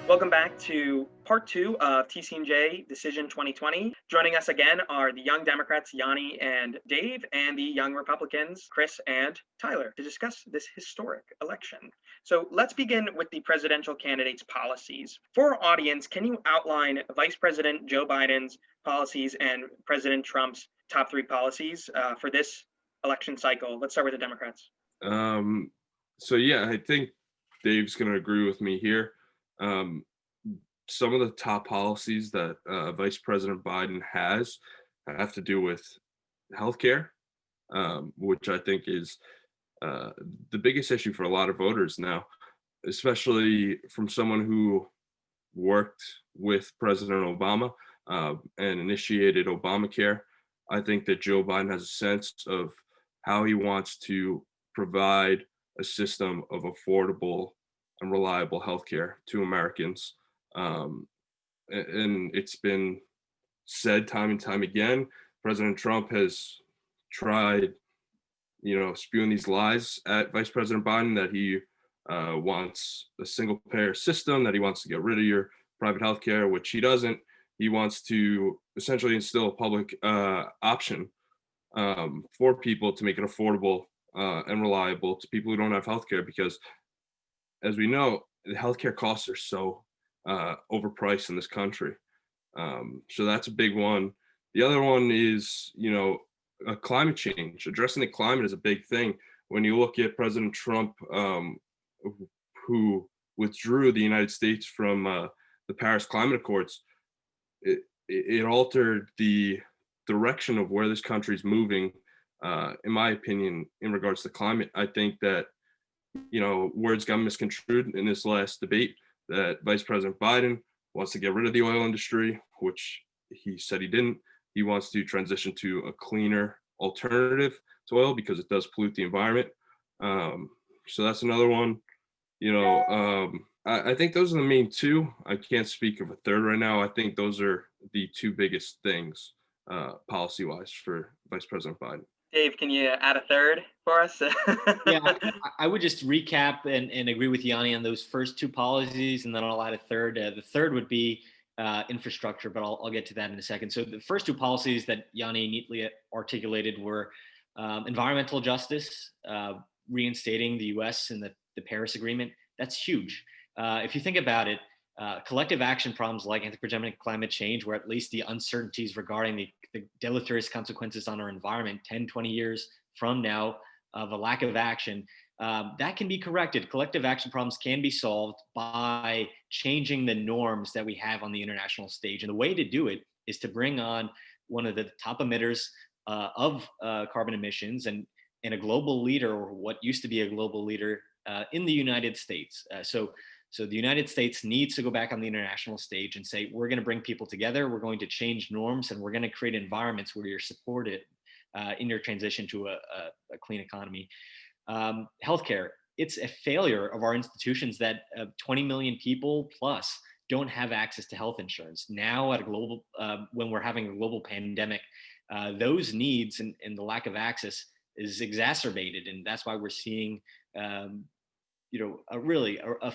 Welcome back to part two of TCNJ Decision 2020. Joining us again are the Young Democrats, Yanni and Dave, and the Young Republicans, Chris and Tyler, to discuss this historic election. So let's begin with the presidential candidates' policies. For our audience, can you outline Vice President Joe Biden's policies and President Trump's top three policies for this election cycle? Let's start with the Democrats. I think Dave's going to agree with me here. Some of the top policies that Vice President Biden has have to do with healthcare, which I think is the biggest issue for a lot of voters now, especially from someone who worked with President Obama and initiated Obamacare. I think that Joe Biden has a sense of how he wants to provide a system of affordable and reliable healthcare to Americans. And it's been said time and time again, President Trump has tried, spewing these lies at Vice President Biden that he wants a single payer system, that he wants to get rid of your private healthcare, which he doesn't. He wants to essentially instill a public option for people to make it affordable and reliable to people who don't have healthcare, because as we know, the healthcare costs are so overpriced in this country. So that's a big one. The other one is, climate change. Addressing the climate is a big thing. When you look at President Trump, who withdrew the United States from the Paris Climate Accords, it altered the direction of where this country is moving, in my opinion, in regards to climate. I think that, words got misconstrued in this last debate, that Vice President Biden wants to get rid of the oil industry, which he said he didn't. He wants to transition to a cleaner alternative to oil because it does pollute the environment. So that's another one. I think those are the main two. I can't speak of a third right now. I think those are the two biggest things policy-wise for Vice President Biden. Dave, can you add a third for us? Yeah, I would just recap and agree with Yanni on those first two policies, and then I'll add a third. The third would be infrastructure, but I'll get to that in a second. So the first two policies that Yanni neatly articulated were environmental justice, reinstating the U.S. in the Paris Agreement. That's huge. If you think about it, collective action problems like anthropogenic climate change, where at least the uncertainties regarding the deleterious consequences on our environment 10, 20 years from now of a lack of action, that can be corrected. Collective action problems can be solved by changing the norms that we have on the international stage. And the way to do it is to bring on one of the top emitters of carbon emissions and a global leader, or what used to be a global leader in the United States. So the United States needs to go back on the international stage and say, we're going to bring people together, we're going to change norms, and we're going to create environments where you're supported in your transition to a clean economy. Healthcare, it's a failure of our institutions that 20 million people plus don't have access to health insurance. Now at a global, when we're having a global pandemic, those needs and the lack of access is exacerbated. And that's why we're seeing a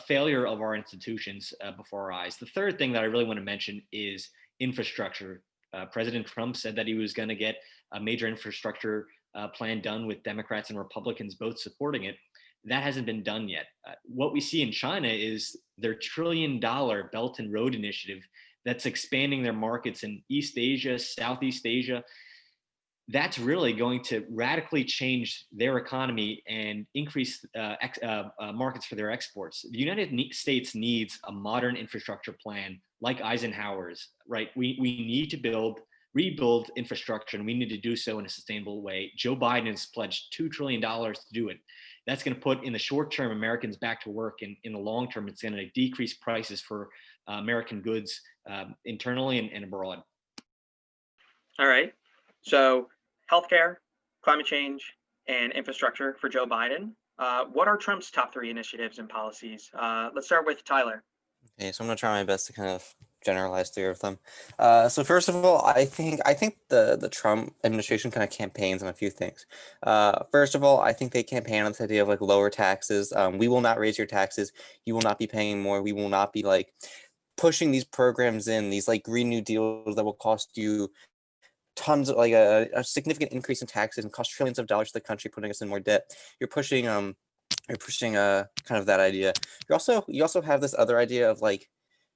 failure of our institutions before our eyes. The third thing that I really want to mention is infrastructure. President Trump said that he was going to get a major infrastructure plan done with Democrats and Republicans both supporting it. That hasn't been done yet. What we see in China is their $1 trillion Belt and Road Initiative that's expanding their markets in East Asia, Southeast Asia. That's really going to radically change their economy and increase markets for their exports. The United States needs a modern infrastructure plan like Eisenhower's, right? We need to rebuild infrastructure, and we need to do so in a sustainable way. Joe Biden has pledged $2 trillion to do it. That's going to put, in the short term, Americans back to work. And in the long term, it's going to decrease prices for American goods internally and abroad. All right. So healthcare, climate change, and infrastructure for Joe Biden. What are Trump's top three initiatives and policies? Let's start with Tyler. Okay, so I'm going to try my best to kind of generalize three of them. So first of all, I think the Trump administration kind of campaigns on a few things. First of all, I think they campaign on this idea of like lower taxes. We will not raise your taxes. You will not be paying more. We will not be like pushing these programs in, these like Green New Deals that will cost you tons of like a significant increase in taxes and cost trillions of dollars to the country, putting us in more debt. You're pushing kind of that idea. You also have this other idea of like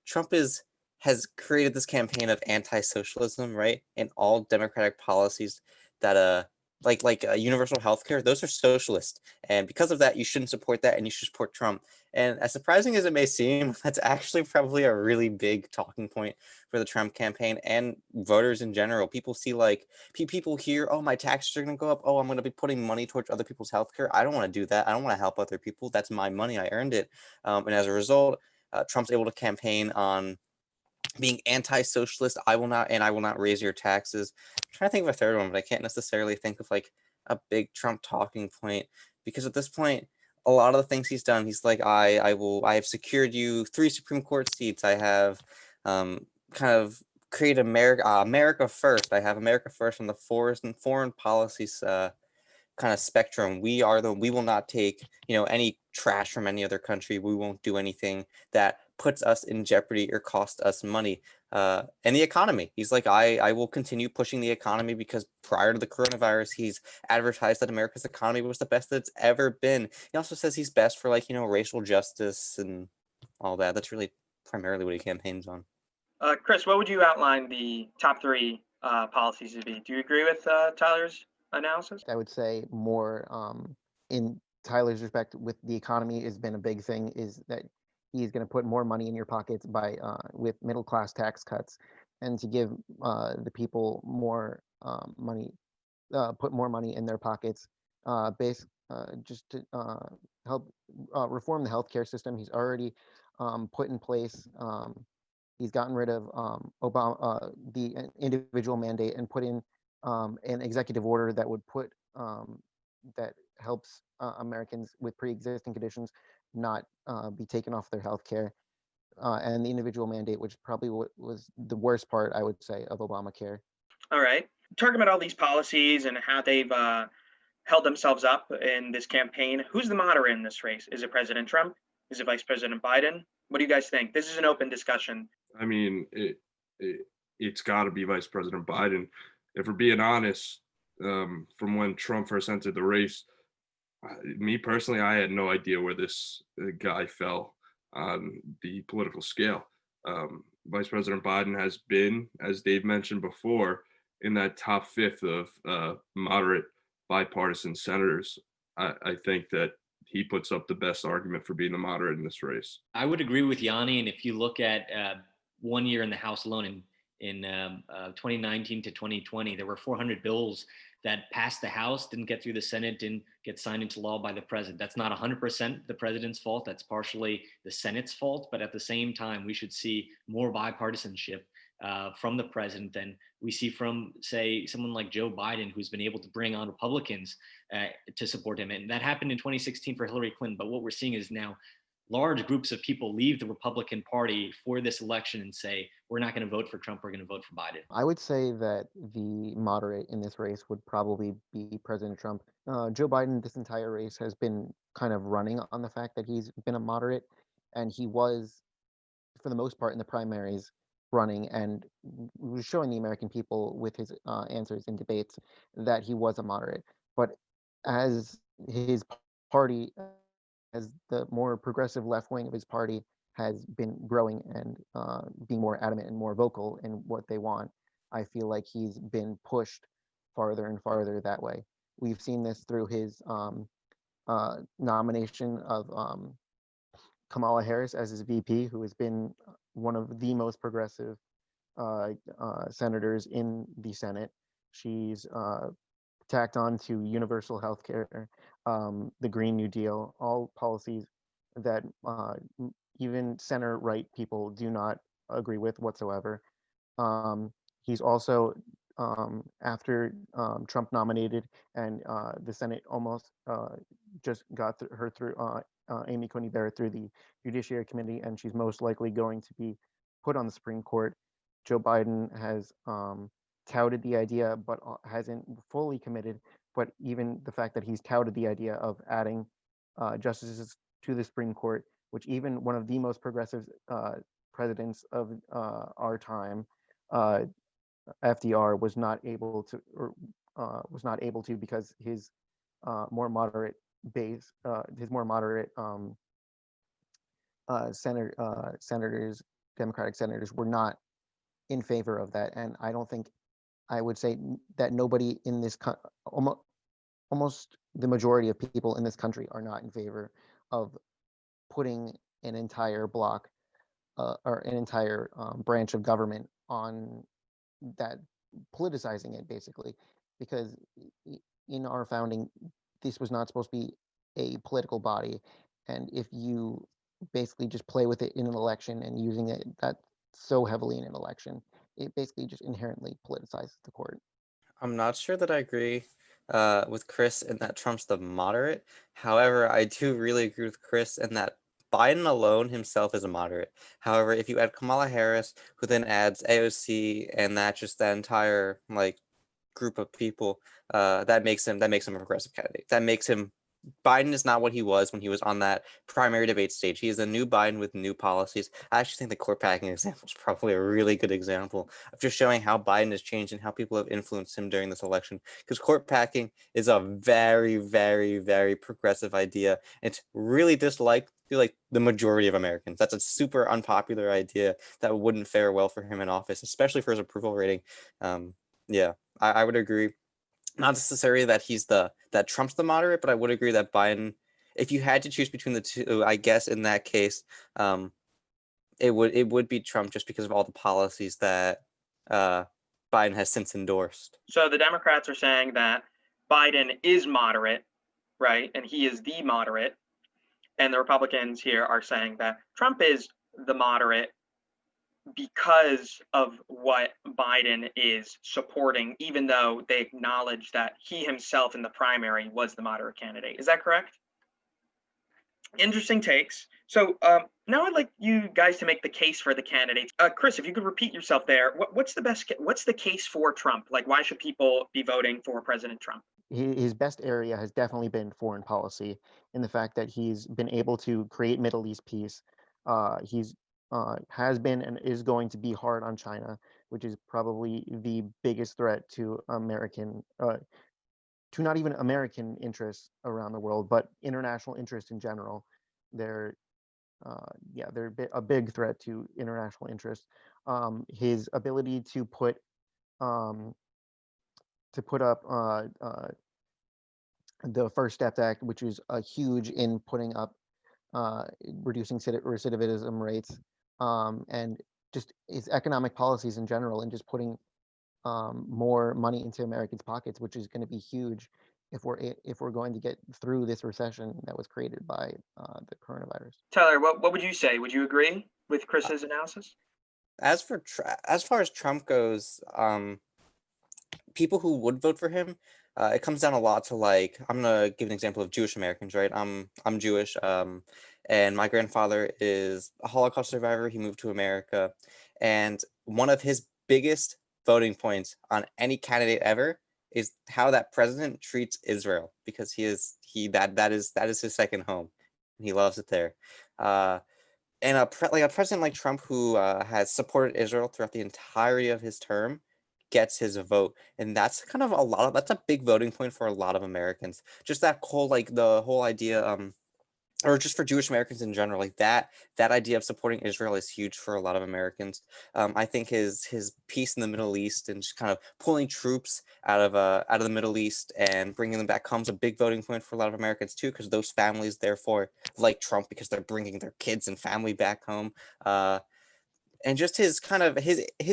Trump has created this campaign of anti-socialism, right? And all democratic policies that like universal healthcare, those are socialist. And because of that, you shouldn't support that and you should support Trump. And as surprising as it may seem, that's actually probably a really big talking point for the Trump campaign and voters in general. People see like people hear, oh, my taxes are going to go up. Oh, I'm going to be putting money towards other people's healthcare. I don't want to do that. I don't want to help other people. That's my money. I earned it. And as a result, Trump's able to campaign on being anti-socialist. I will not raise your taxes. I'm trying to think of a third one, but I can't necessarily think of like a big Trump talking point, because at this point, a lot of the things he's done, he's like, I have secured you 3 Supreme Court seats. I have kind of created America first. I have America first on the foreign policies kind of spectrum. We will not take, any trash from any other country. We won't do anything that puts us in jeopardy or cost us money. And the economy. He's like, I will continue pushing the economy because prior to the coronavirus, he's advertised that America's economy was the best that it's ever been. He also says he's best for like, racial justice and all that. That's really primarily what he campaigns on. Chris, what would you outline the top 3 policies to be? Do you agree with Tyler's analysis? I would say more in Tyler's respect with the economy has been a big thing, is that he's going to put more money in your pockets by with middle class tax cuts, and to give the people more money, put more money in their pockets, just to help reform the healthcare system. He's already put in place. He's gotten rid of the individual mandate and put in an executive order that would put that helps Americans with pre-existing conditions not be taken off their health care, and the individual mandate, which probably was the worst part, I would say, of Obamacare. All right. Talking about all these policies and how they've held themselves up in this campaign, who's the moderate in this race? Is it President Trump? Is it Vice President Biden? What do you guys think? This is an open discussion. I mean, it's got to be Vice President Biden. If we're being honest, from when Trump first entered the race, me personally, I had no idea where this guy fell on the political scale. Vice President Biden has been, as Dave mentioned before, in that top 5th of moderate bipartisan senators. I think that he puts up the best argument for being a moderate in this race. I would agree with Yanni. And if you look at 1 year in the House alone, in 2019 to 2020, there were 400 bills that passed the House, didn't get through the Senate, didn't get signed into law by the president. That's not 100% the president's fault. That's partially the Senate's fault. But at the same time, we should see more bipartisanship from the president than we see from, say, someone like Joe Biden, who's been able to bring on Republicans to support him. And that happened in 2016 for Hillary Clinton. But what we're seeing is now large groups of people leave the Republican Party for this election and say, we're not going to vote for Trump, we're going to vote for Biden. I would say that the moderate in this race would probably be President Trump. Joe Biden, this entire race, has been kind of running on the fact that he's been a moderate, and he was, for the most part, in the primaries running and was showing the American people with his answers in debates that he was a moderate. But as his party, as the more progressive left wing of his party has been growing and being more adamant and more vocal in what they want, I feel like he's been pushed farther and farther that way. We've seen this through his nomination of Kamala Harris as his VP, who has been one of the most progressive senators in the Senate. She's tacked on to universal health care, the Green New Deal, all policies that even center-right people do not agree with whatsoever. He's also, after Trump nominated and the Senate almost just got her through, Amy Coney Barrett through the Judiciary Committee, and she's most likely going to be put on the Supreme Court. Joe Biden has touted the idea, but hasn't fully committed. But even the fact that he's touted the idea of adding justices to the Supreme Court, which even one of the most progressive presidents of our time, FDR, was not able to, because his more moderate base, his more moderate senators, Democratic senators, were not in favor of that. And I don't think, I would say that nobody in this almost the majority of people in this country are not in favor of putting an entire block or an entire branch of government on that, politicizing it basically, because in our founding, this was not supposed to be a political body. And if you basically just play with it in an election and using it that so heavily in an election, it basically just inherently politicizes the court. I'm not sure that I agree with Chris in that Trump's the moderate. However, I do really agree with Chris in that Biden alone himself is a moderate. However, if you add Kamala Harris, who then adds AOC, and that entire like group of people, that makes him a progressive candidate. That makes him, Biden is not what he was when he was on that primary debate stage. He is a new Biden with new policies. I actually think the court packing example is probably a really good example of just showing how Biden has changed and how people have influenced him during this election. Because court packing is a very, very, very progressive idea. It's really disliked by like the majority of Americans. That's a super unpopular idea that wouldn't fare well for him in office, especially for his approval rating. Yeah, I would agree. Not necessarily that that Trump's the moderate, but I would agree that Biden, if you had to choose between the two, I guess in that case, it would be Trump, just because of all the policies that Biden has since endorsed. So the Democrats are saying that Biden is moderate, right? And he is the moderate. And the Republicans here are saying that Trump is the moderate because of what Biden is supporting, even though they acknowledge that he himself in the primary was the moderate candidate. Is that correct? Interesting takes. So now I'd like you guys to make the case for the candidates. Chris, if you could repeat yourself there, what's the case for Trump? Like, why should people be voting for President Trump? His best area has definitely been foreign policy, in the fact that he's been able to create Middle East peace. He's has been and is going to be hard on China, which is probably the biggest threat to to not even American interests around the world, but international interests in general. They're a big threat to international interests. His ability to put up the First Step Act, which is huge in putting up reducing recidivism rates, and just his economic policies in general, and just putting more money into Americans' pockets, which is going to be huge if we're going to get through this recession that was created by the coronavirus. Tyler, what would you say? Would you agree with Chris's analysis? As far as Trump goes, people who would vote for him, it comes down a lot to, like, I'm gonna give an example of Jewish Americans, right? I'm Jewish, and my grandfather is a Holocaust survivor. He moved to America, and one of his biggest voting points on any candidate ever is how that president treats Israel, because that is his second home, and he loves it there. And a president like Trump, who has supported Israel throughout the entirety of his term, gets his vote, and that's that's a big voting point for a lot of Americans. Just that whole the whole idea, or just for Jewish Americans in general, like that idea of supporting Israel is huge for a lot of Americans. I think his peace in the Middle East and just kind of pulling troops out of the Middle East and bringing them back comes a big voting point for a lot of Americans too, because those families therefore like Trump because they're bringing their kids and family back home. And just his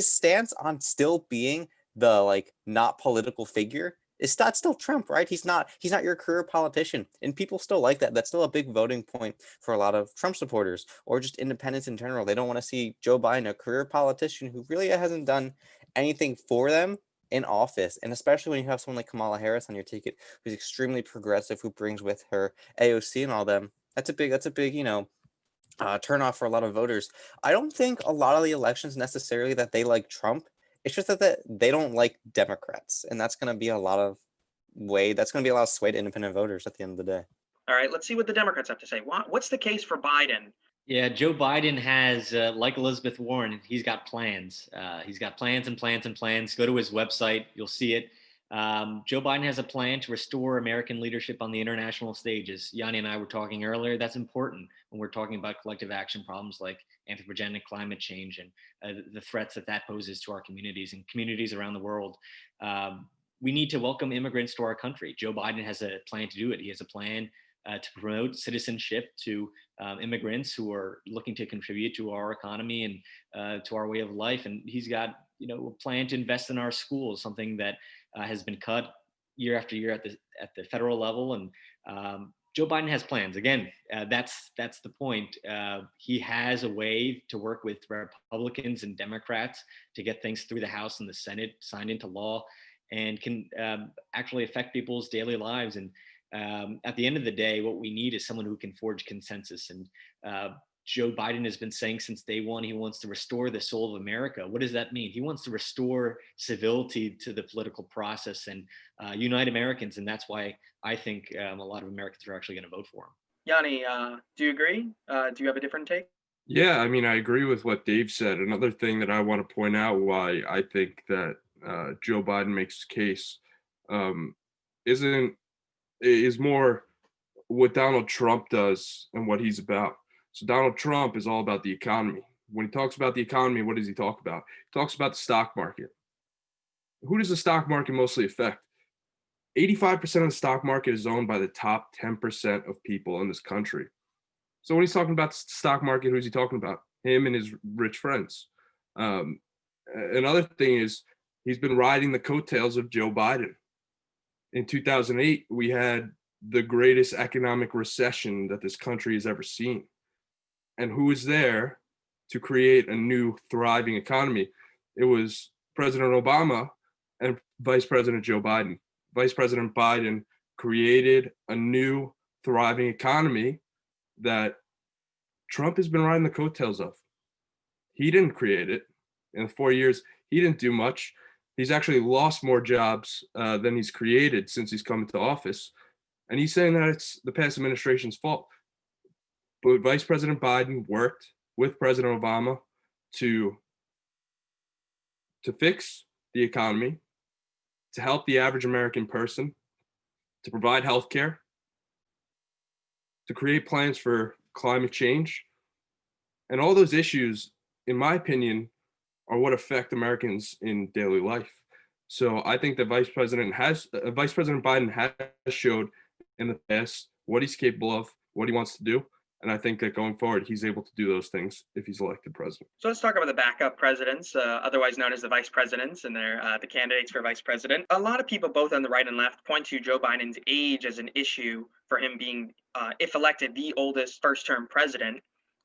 stance on still being the not political figure is not still Trump, right? He's not your career politician, and people still like that. That's still a big voting point for a lot of Trump supporters or just independents in general. They don't want to see Joe Biden, a career politician who really hasn't done anything for them in office. And especially when you have someone like Kamala Harris on your ticket, who's extremely progressive, who brings with her AOC and all them. That's a big, turnoff for a lot of voters. I don't think a lot of the elections necessarily that they like Trump. It's just that they don't like Democrats, and that's going to be a lot of sway to independent voters at the end of the day. All right, let's see what the Democrats have to say. What's the case for Biden? Yeah, Joe Biden has, like Elizabeth Warren, he's got plans. He's got plans and plans and plans. Go to his website, you'll see it. Joe Biden has a plan to restore American leadership on the international stages. Yanni and I were talking earlier. That's important when we're talking about collective action problems like anthropogenic climate change and the threats that poses to our communities and communities around the world. We need to welcome immigrants to our country. Joe Biden has a plan to do it. He has a plan to promote citizenship to immigrants who are looking to contribute to our economy and to our way of life. And he's got, a plan to invest in our schools, something that has been cut year after year at the federal level. And Joe Biden has plans. Again, that's the point. He has a way to work with Republicans and Democrats to get things through the House and the Senate signed into law, and can actually affect people's daily lives. And at the end of the day, what we need is someone who can forge consensus. And Joe Biden has been saying since day one, he wants to restore the soul of America. What does that mean? He wants to restore civility to the political process and unite Americans. And that's why I think a lot of Americans are actually going to vote for him. Yanni, do you agree? Do you have a different take? Yeah, I mean, I agree with what Dave said. Another thing that I want to point out why I think that Joe Biden makes his case is more what Donald Trump does and what he's about. So Donald Trump is all about the economy. When he talks about the economy, what does he talk about? He talks about the stock market. Who does the stock market mostly affect? 85% of the stock market is owned by the top 10% of people in this country. So when he's talking about the stock market, who's he talking about? Him and his rich friends. Another thing is he's been riding the coattails of Joe Biden. In 2008, we had the greatest economic recession that this country has ever seen. And who was there to create a new thriving economy? It was President Obama and Vice President Joe Biden. Vice President Biden created a new thriving economy that Trump has been riding the coattails of. He didn't create it. In 4 years, he didn't do much. He's actually lost more jobs than he's created since he's come into office. And he's saying that it's the past administration's fault. But Vice President Biden worked with President Obama to fix the economy, to help the average American person, to provide health care, to create plans for climate change. And all those issues, in my opinion, are what affect Americans in daily life. So I think that Vice President Biden has showed in the past what he's capable of, what he wants to do. And I think that going forward, he's able to do those things if he's elected president. So let's talk about the backup presidents, otherwise known as the vice presidents, and they're the candidates for vice president. A lot of people, both on the right and left, point to Joe Biden's age as an issue for him being, if elected, the oldest first-term president.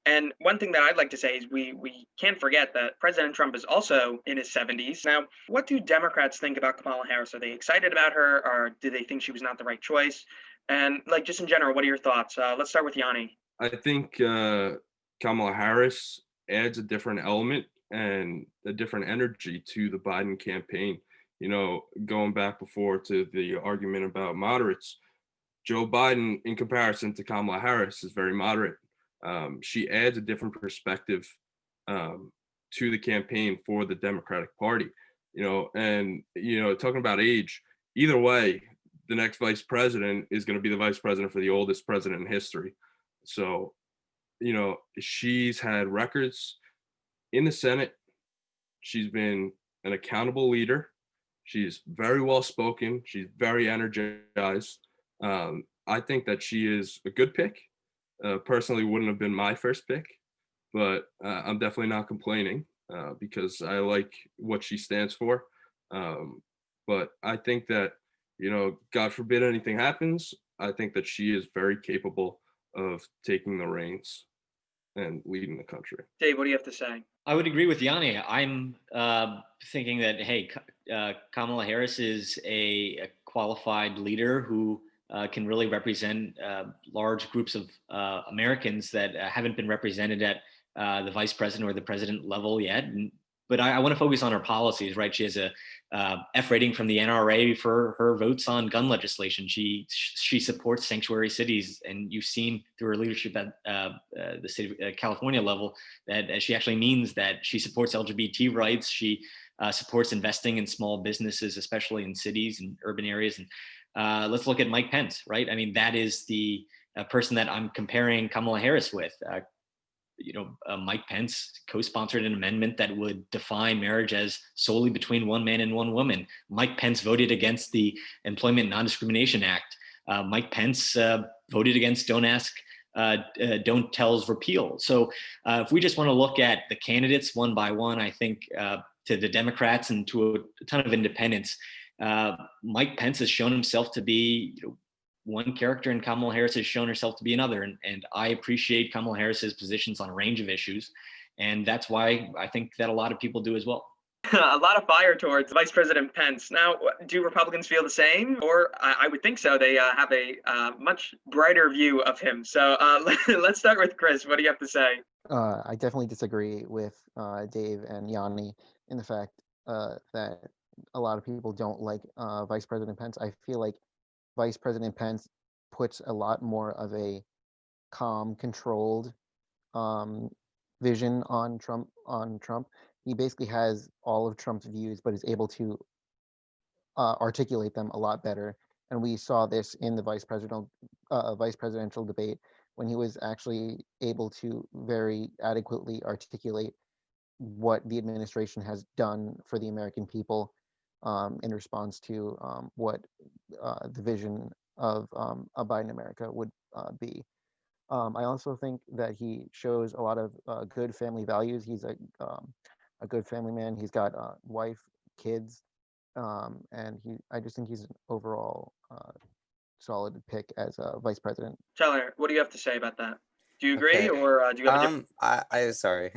And one thing that I'd like to say is we can't forget that President Trump is also in his 70s. Now, what do Democrats think about Kamala Harris? Are they excited about her, or do they think she was not the right choice? And just in general, what are your thoughts? Let's start with Yanni. I think Kamala Harris adds a different element and a different energy to the Biden campaign. Going back before to the argument about moderates, Joe Biden, in comparison to Kamala Harris, is very moderate. She adds a different perspective to the campaign for the Democratic Party. Talking about age, either way, the next vice president is going to be the vice president for the oldest president in history. So, she's had records in the Senate. She's been an accountable leader. She's very well spoken. She's very energized. I think that she is a good pick. Personally, wouldn't have been my first pick, but I'm definitely not complaining because I like what she stands for. But I think that, God forbid anything happens, I think that she is very capable of taking the reins and leading the country. Dave, what do you have to say? I would agree with Yanni. I'm thinking that, hey, Kamala Harris is a qualified leader who can really represent large groups of Americans that haven't been represented at the vice president or the president level yet. But I want to focus on her policies, right? She has a F rating from the NRA for her votes on gun legislation. She supports sanctuary cities, and you've seen through her leadership at the state of California level that she actually means that she supports LGBT rights. She supports investing in small businesses, especially in cities and urban areas. And let's look at Mike Pence, right? I mean, that is the person that I'm comparing Kamala Harris with. Mike Pence co-sponsored an amendment that would define marriage as solely between one man and one woman. Mike Pence voted against the Employment Non-Discrimination Act. Mike Pence voted against Don't Tell's repeal. So if we just want to look at the candidates one by one, I think to the Democrats and to a ton of independents, Mike Pence has shown himself to be one character, and Kamala Harris has shown herself to be another. And I appreciate Kamala Harris's positions on a range of issues. And that's why I think that a lot of people do as well. A lot of fire towards Vice President Pence. Now, do Republicans feel the same? Or I would think so. They have a much brighter view of him. So let's start with Chris. What do you have to say? I definitely disagree with Dave and Yanni in the fact that a lot of people don't like Vice President Pence. I feel like Vice President Pence puts a lot more of a calm, controlled vision on Trump. He basically has all of Trump's views, but is able to articulate them a lot better. And we saw this in the vice presidential debate when he was actually able to very adequately articulate what the administration has done for the American people in response to what the vision of a Biden America would be. I also think that he shows a lot of good family values. He's a good family man. He's got a wife, kids, and I just think he's an overall solid pick as a vice president. Tyler, what do you have to say about that? Do you agree, or do you have a different? I sorry.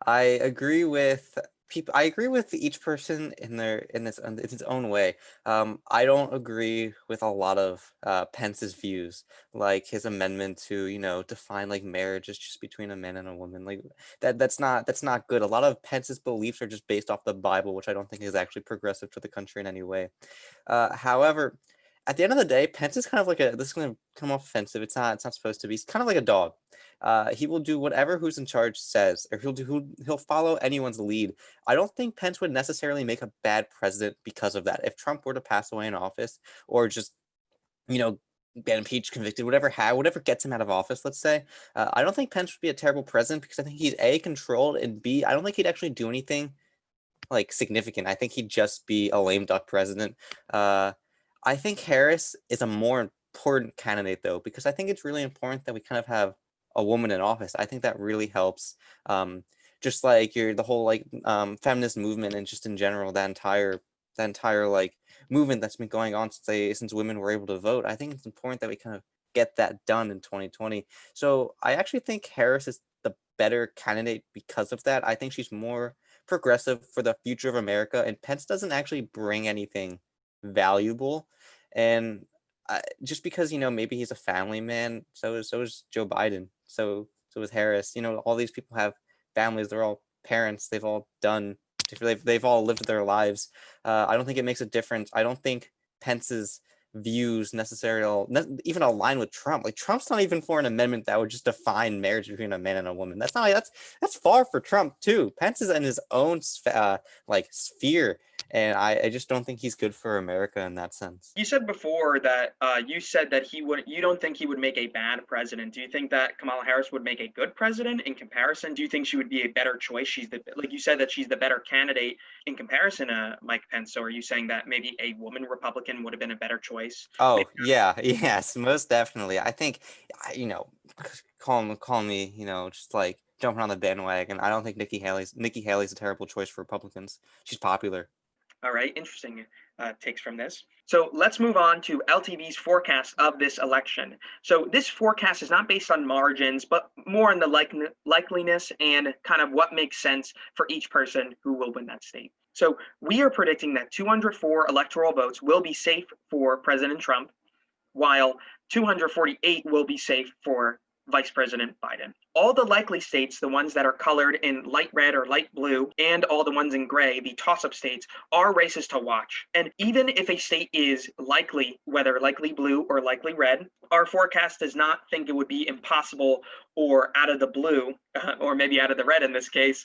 I agree with people. I agree with each person in its own way. I don't agree with a lot of Pence's views, like his amendment to define like marriage is just between a man and a woman. Like that's not good. A lot of Pence's beliefs are just based off the Bible, which I don't think is actually progressive to the country in any way. However, at the end of the day, Pence is kind of like this is going to come off offensive. It's not supposed to be. He's kind of like a dog. He will do whatever who's in charge says, or he'll follow anyone's lead. I don't think Pence would necessarily make a bad president because of that. If Trump were to pass away in office, or just get impeached, convicted, whatever gets him out of office, let's say, I don't think Pence would be a terrible president because I think he's A, controlled, and B, I don't think he'd actually do anything like significant. I think he'd just be a lame duck president. I think Harris is a more important candidate, though, because I think it's really important that we kind of have a woman in office. I think that really helps. Just like the whole feminist movement, and just in general, that entire like movement that's been going on since women were able to vote. I think it's important that we kind of get that done in 2020. So I actually think Harris is the better candidate because of that. I think she's more progressive for the future of America, and Pence doesn't actually bring anything valuable. And just because maybe he's a family man, so is Joe Biden, so is Harris. All these people have families, they're all parents, they've all lived their lives. I don't think it makes a difference. I don't think Pence's views necessarily even align with Trump. Like, Trump's not even for an amendment that would just define marriage between a man and a woman. That's far for Trump too. Pence is in his own sphere, and I just don't think he's good for America in that sense. You said before that you don't think he would make a bad president. Do you think that Kamala Harris would make a good president in comparison? Do you think she would be a better choice? Like you said, that she's the better candidate in comparison to Mike Pence. So are you saying that maybe a woman Republican would have been a better choice? Oh, yeah, yes, most definitely. I think, call me, just like jumping on the bandwagon. I don't think Nikki Haley's a terrible choice for Republicans. She's popular. All right, interesting takes from this. So let's move on to LTV's forecast of this election. So this forecast is not based on margins, but more on the likeliness and kind of what makes sense for each person who will win that state. So we are predicting that 204 electoral votes will be safe for President Trump, while 248 will be safe for Vice President Biden. All the likely states, the ones that are colored in light red or light blue, and all the ones in gray, the toss-up states, are races to watch. And even if a state is likely, whether likely blue or likely red, our forecast does not think it would be impossible or out of the blue, or maybe out of the red in this case,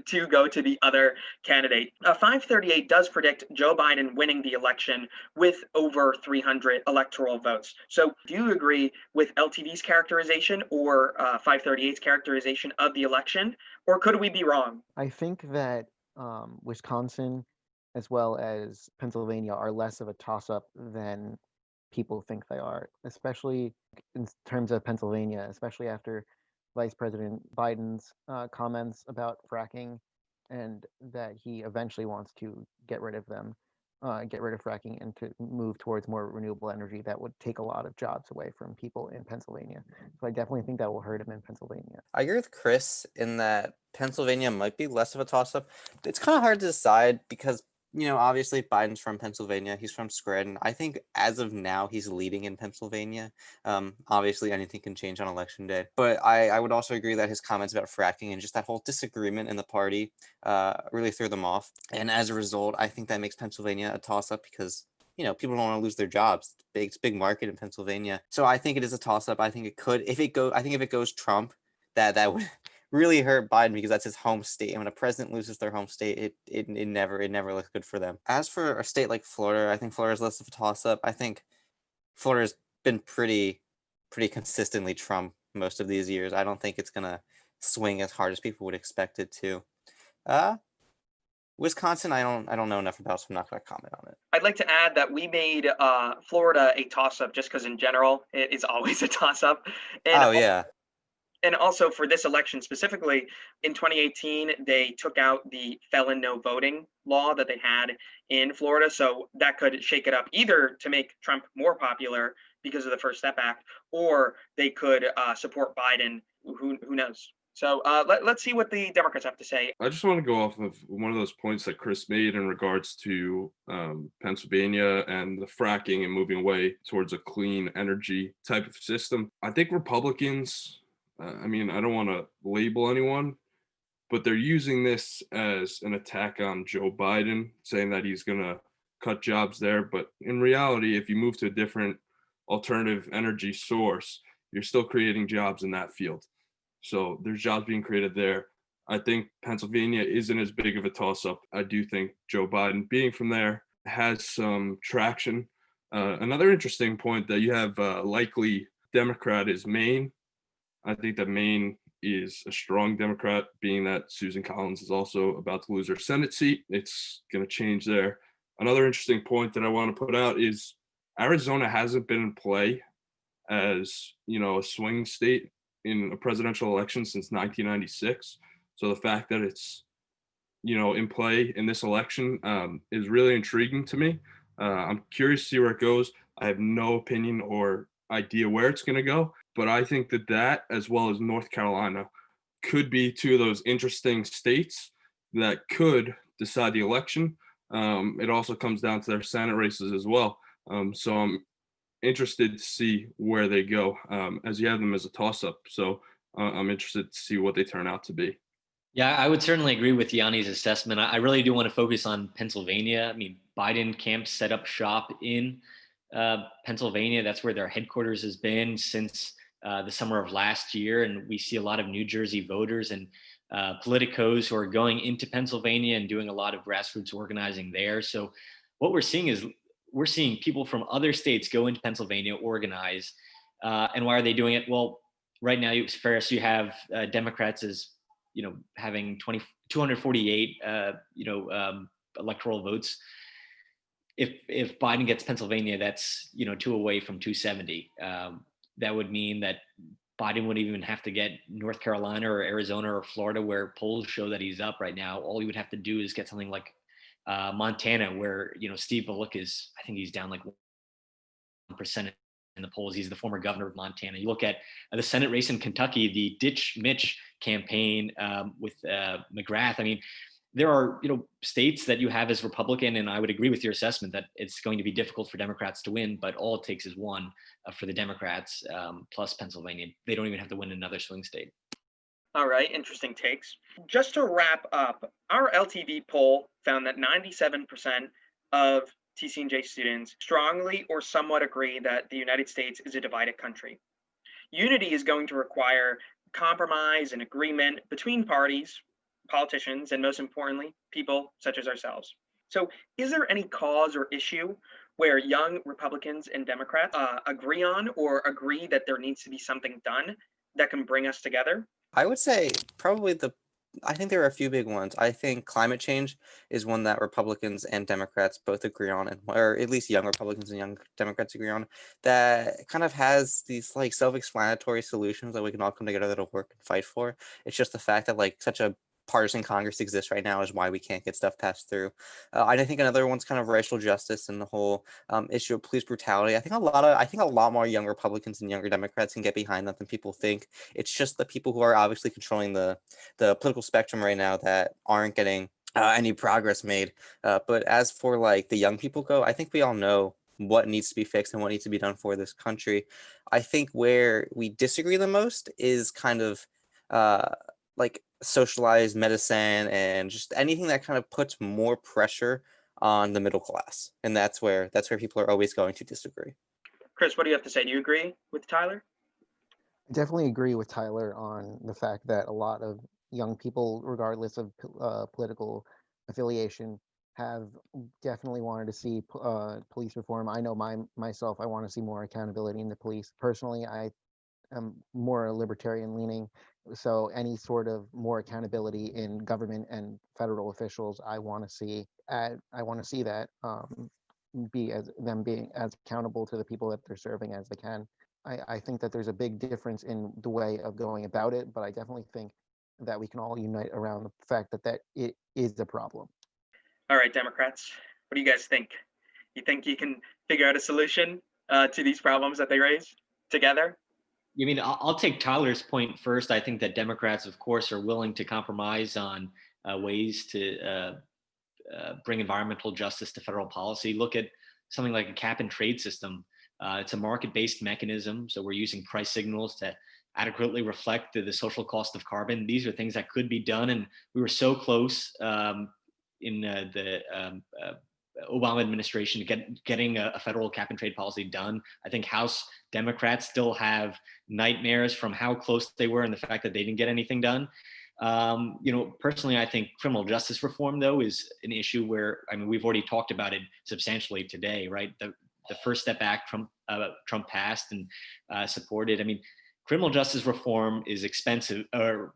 to go to the other candidate. 538 does predict Joe Biden winning the election with over 300 electoral votes. So do you agree with LTV's characterization or 538's characterization of the election, or could we be wrong? I think that Wisconsin as well as Pennsylvania are less of a toss-up than people think they are, especially in terms of Pennsylvania, especially after Vice President Biden's comments about fracking and that he eventually wants to get rid of them, get rid of fracking and to move towards more renewable energy that would take a lot of jobs away from people in Pennsylvania. So I definitely think that will hurt him in Pennsylvania. I agree with Chris in that Pennsylvania might be less of a toss-up. It's kind of hard to decide because, obviously Biden's from Pennsylvania. He's from Scranton. I think as of now, he's leading in Pennsylvania. Obviously, anything can change on election day. But I would also agree that his comments about fracking and just that whole disagreement in the party really threw them off. And as a result, I think that makes Pennsylvania a toss-up because people don't want to lose their jobs. It's a big market in Pennsylvania. So I think it is a toss-up. I think it could, if it goes Trump, that would really hurt Biden because that's his home state. And when a president loses their home state, it never looks good for them. As for a state like Florida, I think Florida's less of a toss-up. I think Florida's been pretty consistently Trump most of these years. I don't think it's gonna swing as hard as people would expect it to. Wisconsin, I don't know enough about, so I'm not going to comment on it. I'd like to add that we made Florida a toss-up just because in general it is always a toss-up. And yeah. And also for this election specifically, in 2018, they took out the felon no voting law that they had in Florida. So that could shake it up either to make Trump more popular because of the First Step Act, or they could support Biden. Who knows? So let's see what the Democrats have to say. I just want to go off of one of those points that Chris made in regards to Pennsylvania and the fracking and moving away towards a clean energy type of system. I think Republicans, I don't want to label anyone, but they're using this as an attack on Joe Biden, saying that he's going to cut jobs there. But in reality, if you move to a different alternative energy source, you're still creating jobs in that field. So there's jobs being created there. I think Pennsylvania isn't as big of a toss-up. I do think Joe Biden, being from there, has some traction. Another interesting point that you have likely Democrat is Maine. I think that Maine is a strong Democrat, being that Susan Collins is also about to lose her Senate seat. It's going to change there. Another interesting point that I want to put out is Arizona hasn't been in play as, a swing state in a presidential election since 1996. So the fact that it's, in play in this election is really intriguing to me. I'm curious to see where it goes. I have no opinion or idea where it's going to go, but I think that as well as North Carolina could be two of those interesting states that could decide the election. It also comes down to their Senate races as well. So I'm interested to see where they go, as you have them as a toss-up. So I'm interested to see what they turn out to be. Yeah, I would certainly agree with Yanni's assessment. I really do want to focus on Pennsylvania. Biden camp set up shop in Pennsylvania. That's where their headquarters has been since the summer of last year. And we see a lot of New Jersey voters and politicos who are going into Pennsylvania and doing a lot of grassroots organizing there. So what we're seeing is we're seeing people from other states go into Pennsylvania, organize. And why are they doing it? Well, right now, Ferris, you have Democrats as, having 248, electoral votes. If Biden gets Pennsylvania, that's, 2 away from 270. That would mean that Biden wouldn't even have to get North Carolina or Arizona or Florida, where polls show that he's up right now. All he would have to do is get something like Montana, where Steve Bullock is, I think he's down like 1% in the polls. He's the former governor of Montana. You look at the Senate race in Kentucky, the Ditch Mitch campaign with McGrath. there are, states that you have as Republican, and I would agree with your assessment that it's going to be difficult for Democrats to win, but all it takes is one for the Democrats, plus Pennsylvania. They don't even have to win another swing state. All right, interesting takes. Just to wrap up, our LTV poll found that 97% of TCNJ students strongly or somewhat agree that the United States is a divided country. Unity is going to require compromise and agreement between parties, politicians, and most importantly, people such as ourselves. So, is there any cause or issue where young Republicans and Democrats agree on or agree that there needs to be something done that can bring us together? I would say probably I think there are a few big ones. I think climate change is one that Republicans and Democrats both agree on, or at least young Republicans and young Democrats agree on, that kind of has these like self-explanatory solutions that we can all come together to work and fight for. It's just the fact that like such a partisan Congress exists right now is why we can't get stuff passed through. And I think another one's kind of racial justice and the whole issue of police brutality. I think a lot more young Republicans and younger Democrats can get behind that than people think. It's just the people who are obviously controlling the political spectrum right now that aren't getting any progress made. But as for like the young people go, I think we all know what needs to be fixed and what needs to be done for this country. I think where we disagree the most is kind of like socialized medicine and just anything that kind of puts more pressure on the middle class. And that's where people are always going to disagree. Chris, what do you have to say? Do you agree with Tyler? I definitely agree with Tyler on the fact that a lot of young people, regardless of political affiliation, have definitely wanted to see police reform. I know myself, I want to see more accountability in the police. Personally, I am more libertarian leaning, so any sort of more accountability in government and federal officials, I want to see. I want to see that being as accountable to the people that they're serving as they can. I think that there's a big difference in the way of going about it, but I definitely think that we can all unite around the fact that it is a problem. All right, Democrats, what do you guys think? You think you can figure out a solution to these problems that they raise together? You mean, I'll take Tyler's point first. I think that Democrats, of course, are willing to compromise on ways to bring environmental justice to federal policy. Look at something like a cap and trade system. It's a market-based mechanism, so we're using price signals to adequately reflect the social cost of carbon. These are things that could be done, and we were so close in the Obama administration to getting a federal cap and trade policy done. I think House Democrats still have nightmares from how close they were and the fact that they didn't get anything done. Personally, I think criminal justice reform, though, is an issue where, I mean, we've already talked about it substantially today, right? The First Step Act Trump passed and supported. I mean, criminal justice reform is expensive, or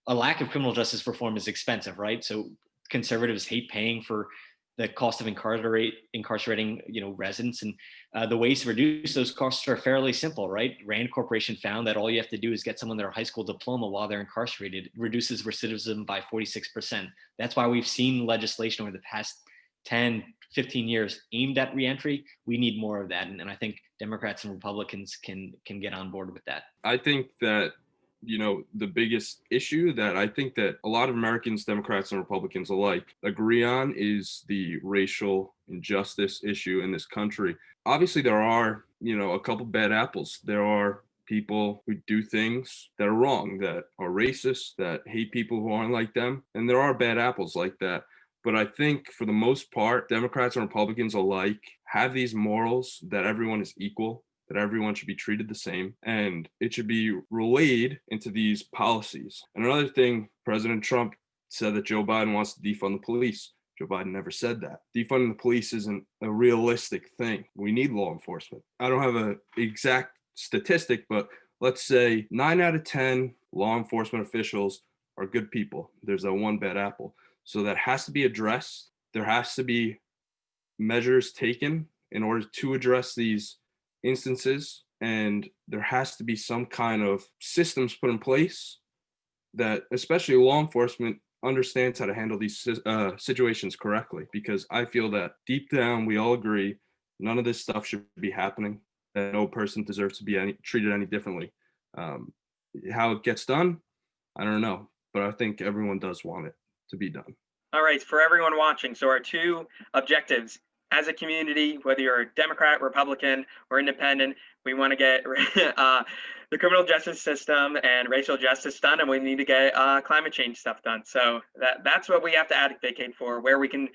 a lack of criminal justice reform is expensive, right? So conservatives hate paying for the cost of incarcerating, residents, and the ways to reduce those costs are fairly simple, right? Rand Corporation found that all you have to do is get someone their high school diploma while they're incarcerated. It reduces recidivism by 46%. That's why we've seen legislation over the past 10, 15 years aimed at reentry. We need more of that, and I think Democrats and Republicans can get on board with that. I think that the biggest issue that I think that a lot of Americans, Democrats and Republicans alike, agree on is the racial injustice issue in this country. Obviously, there are, a couple bad apples. There are people who do things that are wrong, that are racist, that hate people who aren't like them. And there are bad apples like that. But I think for the most part, Democrats and Republicans alike have these morals that everyone is equal, that everyone should be treated the same, and it should be relayed into these policies. And another thing, President Trump said that Joe Biden wants to defund the police. Joe Biden never said that. Defunding the police isn't a realistic thing. We need law enforcement. I don't have an exact statistic, but let's say 9 out of 10 law enforcement officials are good people. There's that one bad apple. So that has to be addressed. There has to be measures taken in order to address these instances, and there has to be some kind of systems put in place that especially law enforcement understands how to handle these situations correctly, because I feel that deep down we all agree none of this stuff should be happening, that no person deserves to be treated any differently. How it gets done, I don't know, but I think everyone does want it to be done. All right, for everyone watching, so our two objectives as a community, whether you're a Democrat, Republican, or independent, we want to get the criminal justice system and racial justice done, and we need to get climate change stuff done. So that's what we have to advocate for, where we can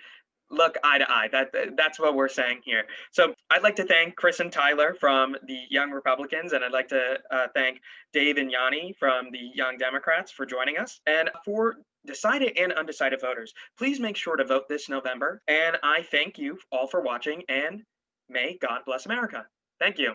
look eye to eye. That's what we're saying here. So I'd like to thank Chris and Tyler from the Young Republicans, and I'd like to thank Dave and Yanni from the Young Democrats for joining us. And for decided and undecided voters, please make sure to vote this November. And I thank you all for watching, and may God bless America. Thank you.